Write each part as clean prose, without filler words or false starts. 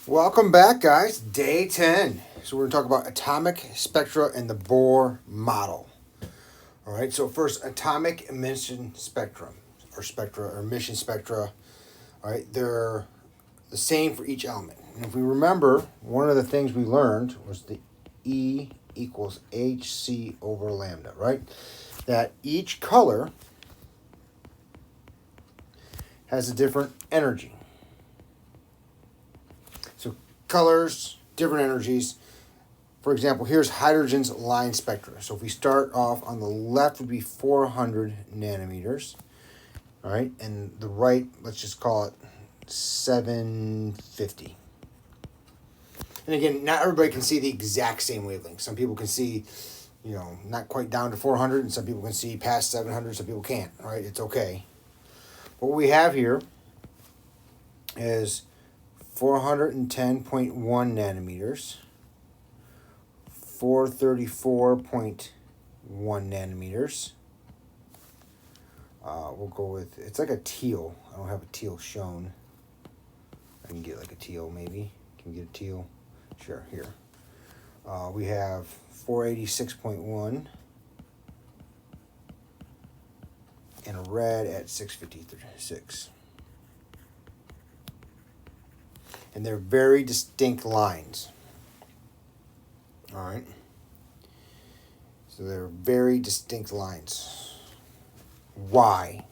Welcome back, guys. Day 10. So we're going to talk about atomic spectra and the Bohr model. All right, so first, atomic emission spectrum, or emission spectra. All right, they're the same for each element. And if we remember, one of the things we learned was the E equals hc over lambda, right? That each color has a different energy. So colors, different energies. For example, here's hydrogen's line spectra. So if we start off on the left would be 400 nanometers. All right, and the right, let's just call it 750. And again, not everybody can see the exact same wavelength. Some people can see, not quite down to 400, and some people can see past 700, some people can't. All right, it's okay. What we have here is 410.1 nanometers, 434.1 nanometers. We'll go with, it's like a teal. I don't have a teal shown. I can get like a teal maybe. Can we get a teal? Sure, here. We have 486.1 and a red at 656. And they're very distinct lines. All right. So they're very distinct lines. Why?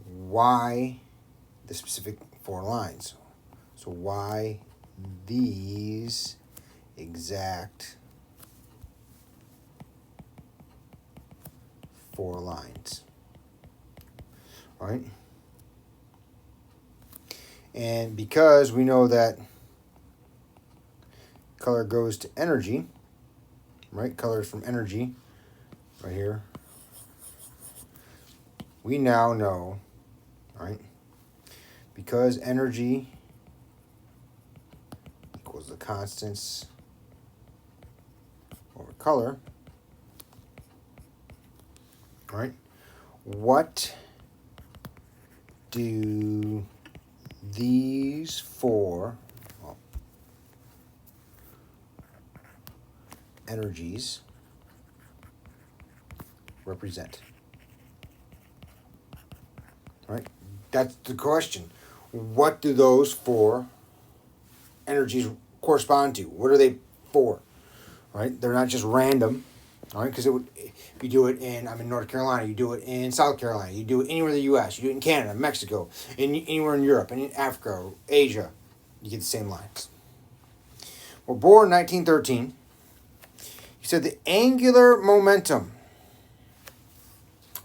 Why the specific four lines? So why these exact four lines? All right. And because we know that color goes to energy, right? Color is from energy, right here. We now know, right? Because energy equals the constants over color, right? What do these four energies represent? Right? That's the question. What do those four energies correspond to? What are they for? Right? They're not just random. All right? Because it would, if you do it in, I'm in North Carolina, you do it in South Carolina, you do it anywhere in the U.S., you do it in Canada, Mexico, anywhere in Europe, and in Africa, or Asia, you get the same lines. Well, Bohr in 1913, he said the angular momentum,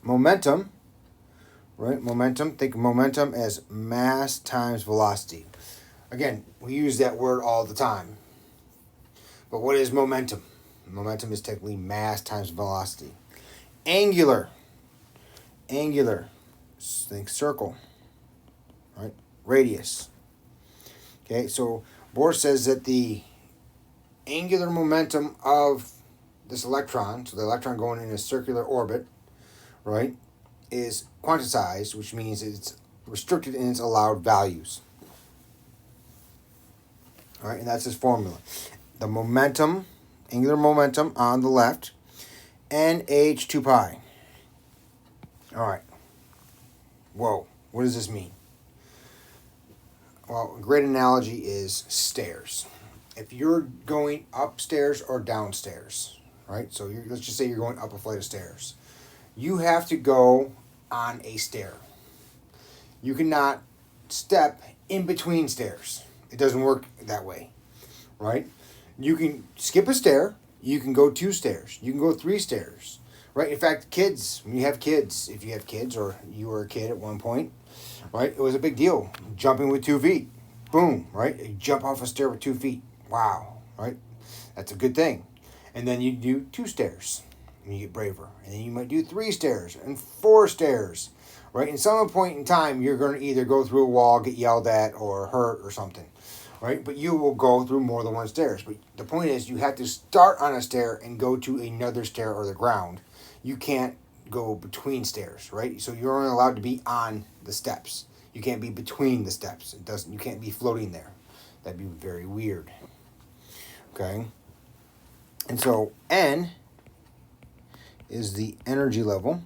right? Momentum, think of momentum as mass times velocity. Again, we use that word all the time. But what is momentum? Momentum is technically mass times velocity. Angular, think circle, right? Radius. Okay, so Bohr says that the angular momentum of this electron, so the electron going in a circular orbit, right, is quantized, which means it's restricted in its allowed values. All right, and that's his formula. The momentum, angular momentum on the left, nh2 pi. All right. Whoa, what does this mean? Well, a great analogy is stairs. If you're going upstairs or downstairs, right? So let's just say you're going up a flight of stairs. You have to go on a stair. You cannot step in between stairs. It doesn't work that way, right? You can skip a stair. You can go 2 stairs. You can go 3 stairs, right? In fact, kids, when you have kids, if you have kids or you were a kid at one point, right, it was a big deal. Jumping with 2 feet. Boom, right? You jump off a stair with 2 feet. Wow, right? That's a good thing. And then you do 2 stairs. And you get braver. And then you might do 3 stairs and 4 stairs, right? And some point in time, you're going to either go through a wall, get yelled at, or hurt or something, right? But you will go through more than 1 stairs. But the point is, you have to start on a stair and go to another stair or the ground. You can't go between stairs, right? So you're only allowed to be on the steps. You can't be between the steps. You can't be floating there. That'd be very weird. Okay? And so N is the energy level.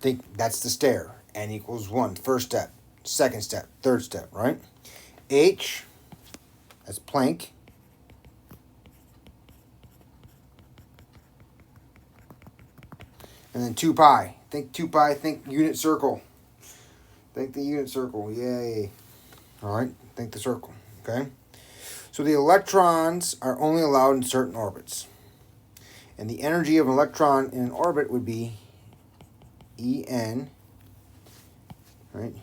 Think that's the stair. N equals 1. First step, second step, third step, right? H, that's Planck. And then 2 pi. Think 2 pi, think unit circle. Think the unit circle, yay. All right, think the circle, okay? So the electrons are only allowed in certain orbits. And the energy of an electron in an orbit would be En, right,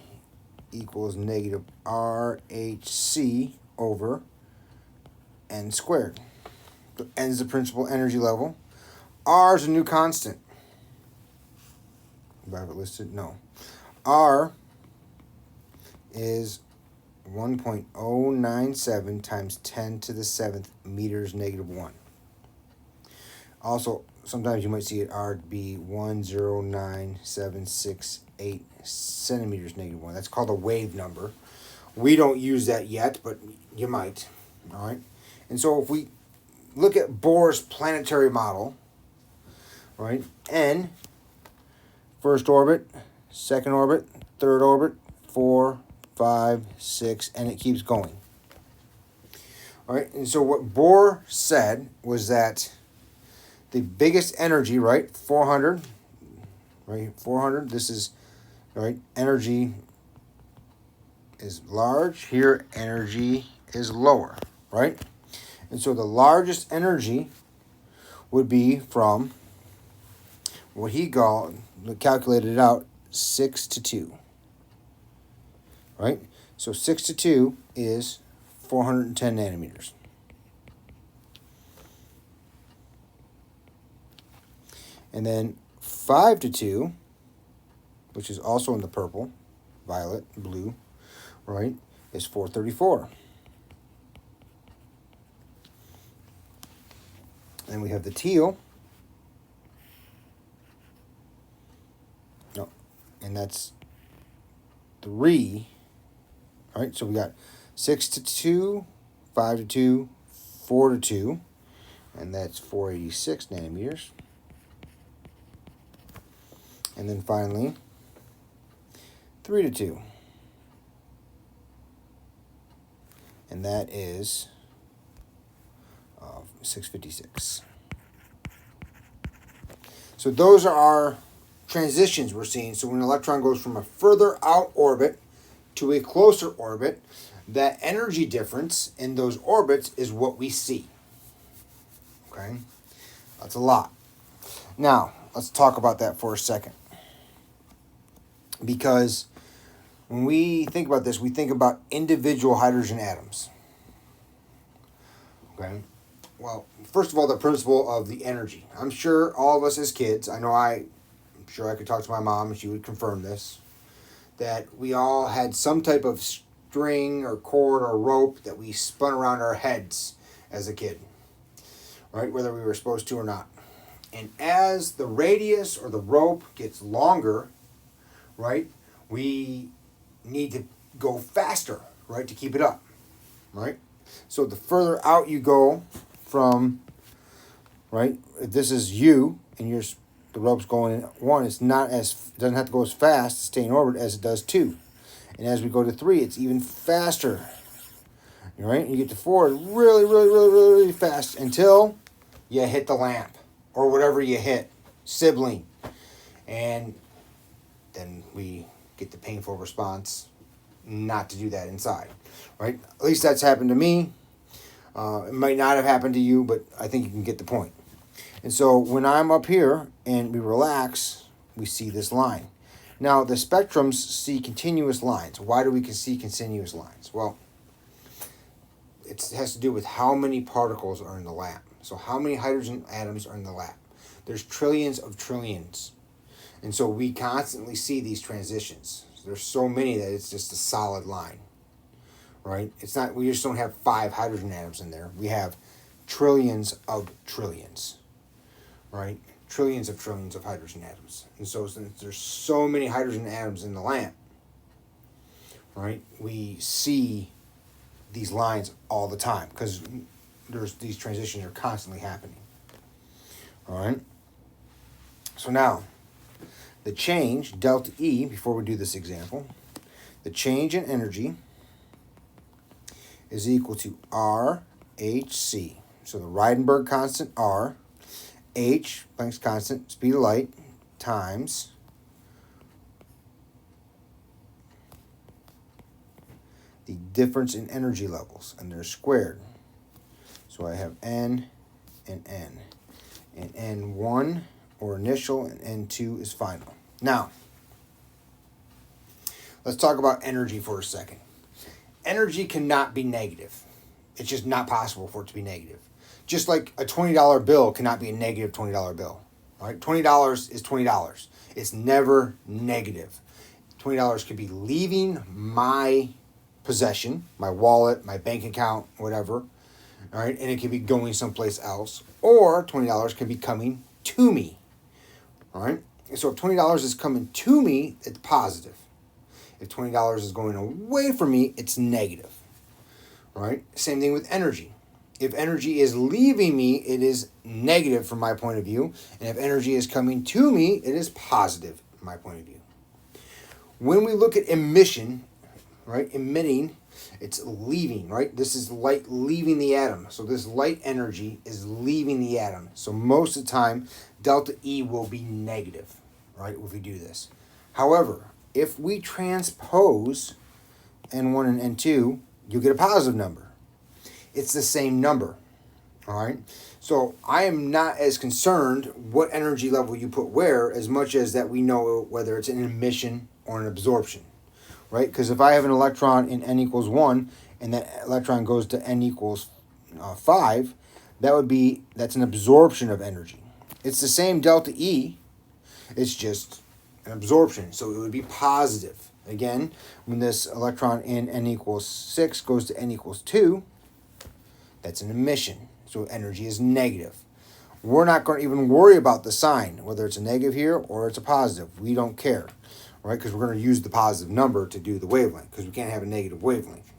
equals negative RHC over N squared. So N is the principal energy level. R is a new constant. Do I have it listed? No. R is 1.097 times 10 to the 7th meters negative 1. Also, sometimes you might see it R be 109,768 centimeters negative 1. That's called a wave number. We don't use that yet, but you might. All right. And so if we look at Bohr's planetary model, right, N, first orbit, second orbit, third orbit, 4, 5, 6, and it keeps going. All right, and so what Bohr said was that the biggest energy, right, 400, right, 400, this is, right, energy is large, here energy is lower, right? And so the largest energy would be from what he calculated it out, 6 to 2. Right? So 6 to 2 is 410 nanometers. And then 5 to 2, which is also in the purple, violet, blue, right, is 434. And we have the teal. No, and that's 3. All right, so we got 6 to 2, 5 to 2, 4 to 2, and that's 486 nanometers. And then finally, 3 to 2. And that is 656. So those are our transitions we're seeing. So when an electron goes from a further out orbit to a closer orbit, that energy difference in those orbits is what we see. Okay? That's a lot. Now, let's talk about that for a second. Because when we think about this, we think about individual hydrogen atoms. Okay? Well, first of all, the principle of the energy. I'm sure all of us as kids, I'm sure I could talk to my mom and she would confirm this, that we all had some type of string or cord or rope that we spun around our heads as a kid, right? Whether we were supposed to or not. And as the radius or the rope gets longer, right, we need to go faster, right, to keep it up, right? So the further out you go from, right, if this is you and the rope's going in 1, it doesn't have to go as fast to stay in orbit as it does 2. And as we go to 3, it's even faster. Right? You get to 4, really, really, really, really, really fast until you hit the lamp or whatever you hit, sibling. And then we get the painful response not to do that inside. Right? At least that's happened to me. It might not have happened to you, but I think you can get the point. And so when I'm up here and we relax, we see this line. Now, the spectrums see continuous lines. Why do we see continuous lines? Well, it has to do with how many particles are in the lab. So how many hydrogen atoms are in the lab? There's trillions of trillions. And so we constantly see these transitions. There's so many that it's just a solid line. Right? It's not, we just don't have 5 hydrogen atoms in there. We have trillions of trillions. Right? Trillions of hydrogen atoms. And so since there's so many hydrogen atoms in the lamp, right? We see these lines all the time because these transitions are constantly happening. All right. So now, the change, delta E, before we do this example, the change in energy is equal to RHC. So the Rydberg constant, R, H, Planck's constant, speed of light, times the difference in energy levels, and they're squared. So I have N and N. And N1 or initial and N2 is final. Now, let's talk about energy for a second. Energy cannot be negative. It's just not possible for it to be negative. Just like a $20 bill cannot be a negative $20 bill. Right? $20 is $20. It's never negative. $20 could be leaving my possession, my wallet, my bank account, whatever, all right, and it could be going someplace else, or $20 can be coming to me, all right? So if $20 is coming to me, it's positive. If $20 is going away from me, it's negative, all right? Same thing with energy. If energy is leaving me, it is negative from my point of view, and if energy is coming to me, it is positive from my point of view. When we look at emission, right, emitting, it's leaving, right? This is light leaving the atom. So this light energy is leaving the atom. So most of the time, delta E will be negative, right, if we do this. However, if we transpose N1 and N2, you'll get a positive number. It's the same number, all right? So I am not as concerned what energy level you put where as much as that we know whether it's an emission or an absorption, right? Because if I have an electron in N equals 1 and that electron goes to N equals 5, that's an absorption of energy. It's the same delta E, it's just an absorption, so it would be positive. Again, when this electron in N equals 6 goes to N equals 2, that's an emission, so energy is negative. We're not going to even worry about the sign, whether it's a negative here or it's a positive. We don't care, right? Because we're going to use the positive number to do the wavelength, because we can't have a negative wavelength.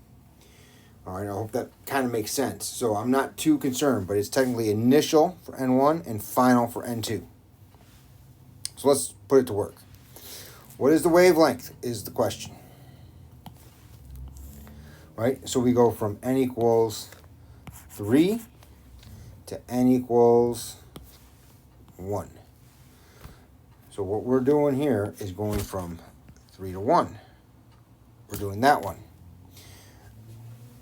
All right, I hope that kind of makes sense. So I'm not too concerned, but it's technically initial for N1 and final for N2. So let's put it to work. What is the wavelength is the question. Right, so we go from N equals 3 to N equals 1. So what we're doing here is going from 3 to 1. We're doing that one.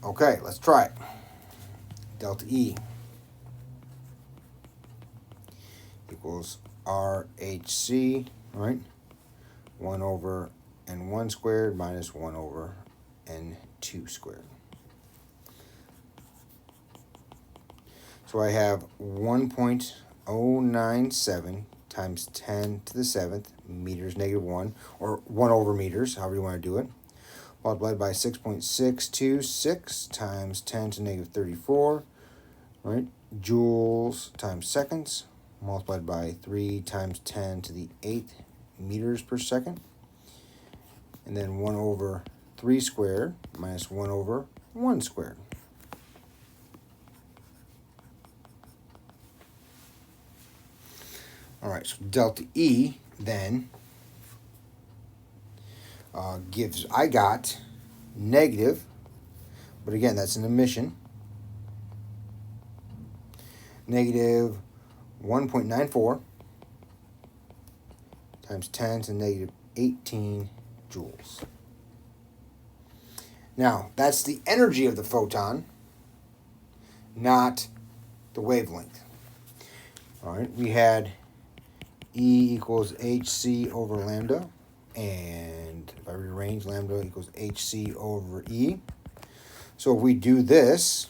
Okay, let's try it. Delta E equals RHC, right? 1 over N1 squared minus 1 over N2 squared. So I have 1.097 times 10 to the 7th meters negative 1, or 1 over meters, however you want to do it, multiplied by 6.626 times 10 to negative 34, right? Joules times seconds, multiplied by 3 times 10 to the 8th meters per second, and then 1 over 3 squared minus 1 over 1 squared. All right, so delta E then I got negative, but again, that's an emission, negative 1.94 times 10 to negative 18 joules. Now, that's the energy of the photon, not the wavelength. All right, we had E equals hc over lambda, and if I rearrange, lambda equals hc over E. So if we do this,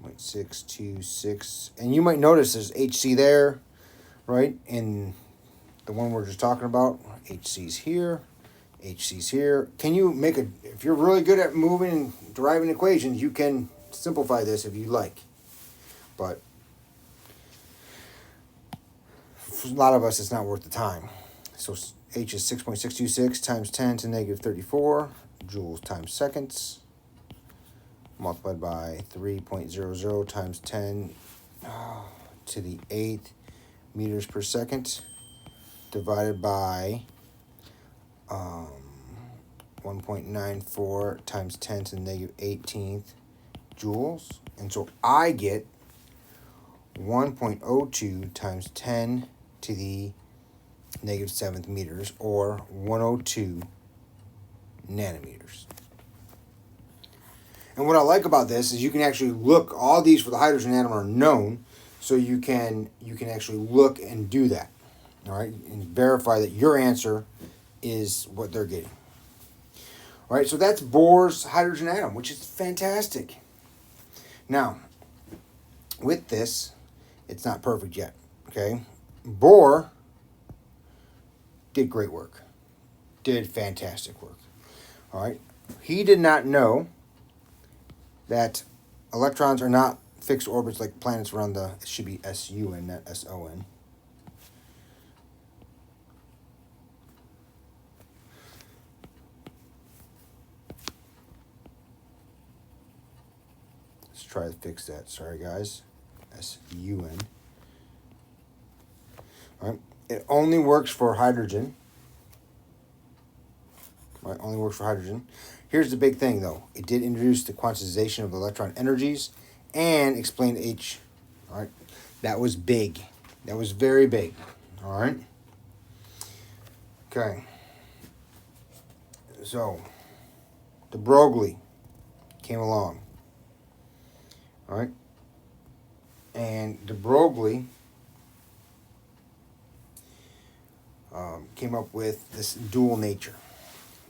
0.626, and you might notice there's hc there, right? In the one we're just talking about, hc's here, hc's here. Can you make if you're really good at moving and deriving equations, you can simplify this if you like. But for a lot of us, it's not worth the time. So H is 6.626 times 10 to the negative 34 joules times seconds, multiplied by 3.00 times 10 to the 8th meters per second, divided by 1.94 times 10 to the negative 18th joules. And so I get 1.02 times 10 to the negative 7th meters, or 102 nanometers. And what I like about this is you can actually look, all these for the hydrogen atom are known, so you can actually look and do that, all right, and verify that your answer is what they're getting. All right, so that's Bohr's hydrogen atom, which is fantastic. Now, with this, it's not perfect yet, okay? Bohr did great work, did fantastic work, all right? He did not know that electrons are not fixed orbits like planets around the, it should be S-U-N, not S-O-N. Let's try to fix that. Sorry, guys. S-U-N. All right. It only works for hydrogen. Right, only works for hydrogen. Here's the big thing, though. It did introduce the quantization of electron energies and explain H. All right. That was big. That was very big. All right. Okay. So, de Broglie came along. All right. And de Broglie came up with this dual nature.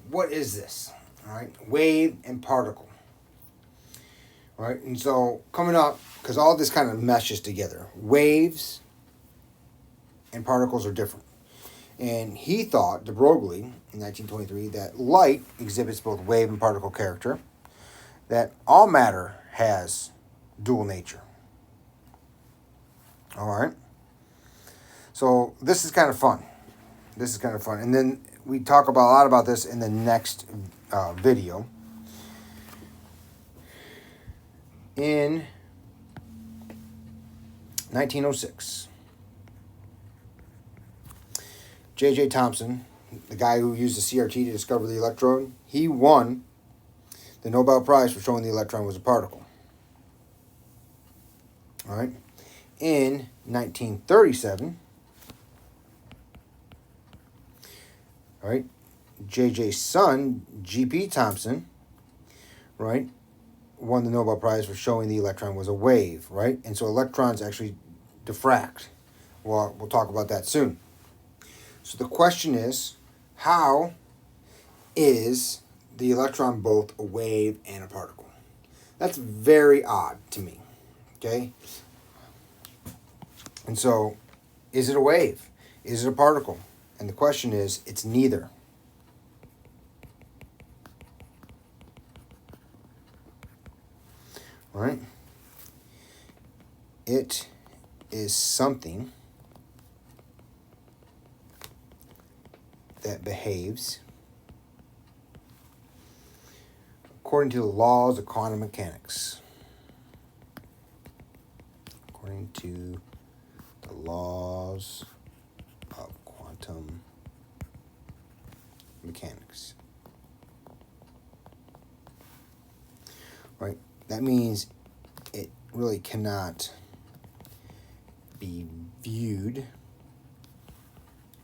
What is this? All right, wave and particle. All right, and so coming up, because all this kind of meshes together, waves and particles are different. And he thought, de Broglie, in 1923, that light exhibits both wave and particle character, that all matter has dual nature. All right, so this is kind of fun. This is kind of fun. And then we talk about a lot about this in the next video. In 1906, J.J. Thomson, the guy who used the CRT to discover the electron, he won the Nobel Prize for showing the electron was a particle. All right. In 1937, all right, J.J.'s son, G.P. Thomson, right, won the Nobel Prize for showing the electron was a wave, right? And so electrons actually diffract. Well, we'll talk about that soon. So the question is, how is the electron both a wave and a particle? That's very odd to me, okay? And so, is it a wave? Is it a particle? And the question is, it's neither. All right? It is something that behaves according to the laws of quantum mechanics. According to the laws of quantum mechanics. Right? That means it really cannot be viewed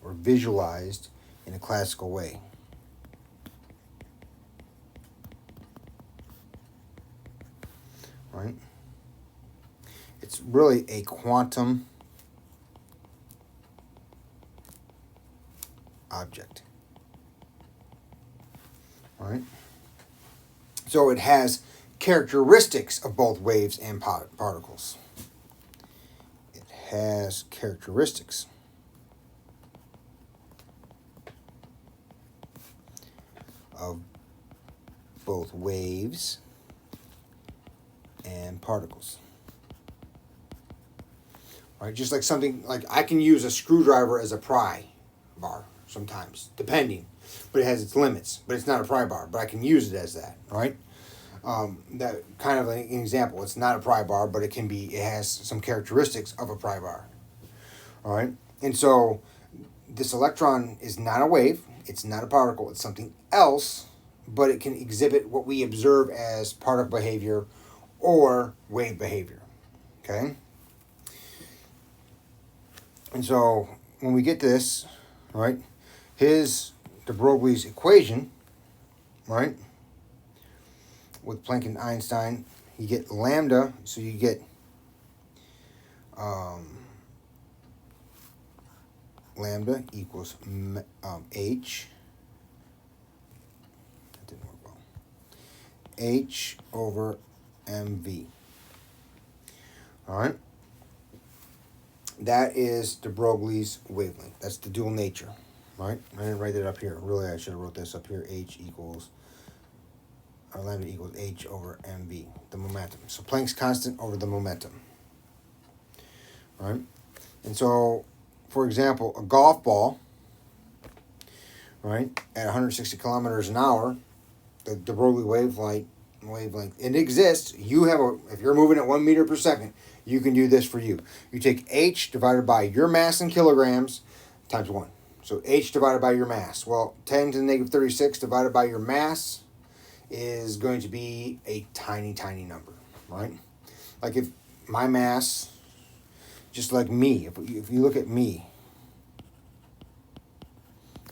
or visualized in a classical way. Right? It's really a quantum object. All right? So it has characteristics of both waves and particles. It has characteristics of both waves and particles. All right, just like something like I can use a screwdriver as a pry bar. sometimes, depending. But it has its limits. But it's not a pry bar. But I can use it as that, right? That kind of an example. It's not a pry bar, but it can be. It has some characteristics of a pry bar. All right, and so this electron is not a wave. It's not a particle. It's something else, but it can exhibit what we observe as particle behavior or wave behavior. Okay. And so when we get this, right, de Broglie's equation, right, with Planck and Einstein, you get lambda, so you get lambda equals h. That didn't work well. H over mv. All right. That is de Broglie's wavelength. That's the dual nature, right? I didn't write it up here. Really, I should have wrote this up here. Lambda equals h over mv, the momentum. So Planck's constant over the momentum, right? And so, for example, a golf ball, right, at 160 kilometers an hour, the de Broglie wavelength, it exists. If you're moving at 1 meter per second, you can do this for you. You take h divided by your mass in kilograms times 1. So h divided by your mass. Well, 10 to the negative 36 divided by your mass is going to be a tiny, tiny number, right? Like if my mass, just like me, if you look at me,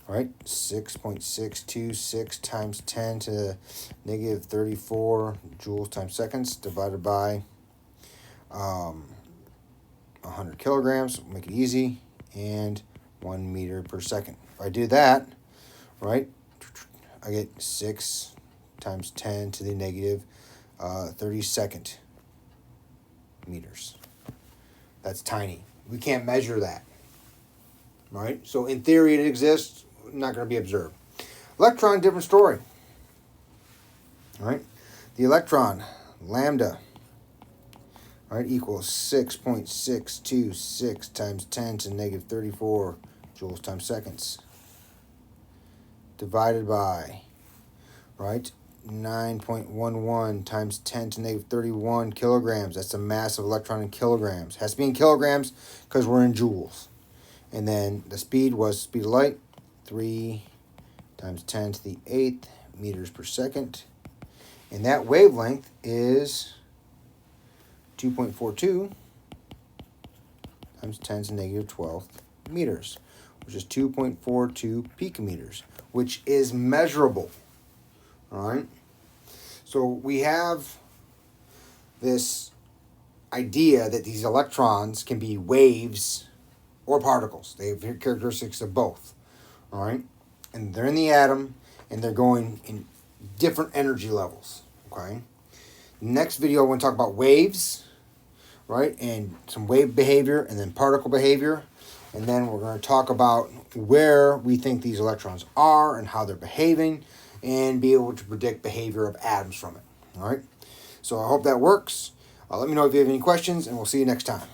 right, 6.626 times 10 to the negative 34 joules times seconds divided by 100 kilograms, make it easy, and 1 meter per second. If I do that, right, I get 6 times 10 to the negative 32nd meters. That's tiny. We can't measure that, right? So in theory it exists, not going to be observed. Electron, different story, right? The electron, lambda, right, equals 6.626 times 10 to the negative 34 joules times seconds divided by, right, 9.11 times 10 to the negative 31 kilograms. That's the mass of electron in kilograms. Has to be in kilograms because we're in joules. And then the speed was speed of light, 3 times 10 to the 8th meters per second. And that wavelength is 2.42 times 10 to the negative 12th meters, which is 2.42 picometers, which is measurable. All right. So we have this idea that these electrons can be waves or particles. They have characteristics of both. All right. And they're in the atom and they're going in different energy levels. Okay. Next video, I want to talk about waves, right? And some wave behavior and then particle behavior. And then we're going to talk about where we think these electrons are and how they're behaving, and be able to predict behavior of atoms from it. All right. So I hope that works. Let me know if you have any questions, and we'll see you next time.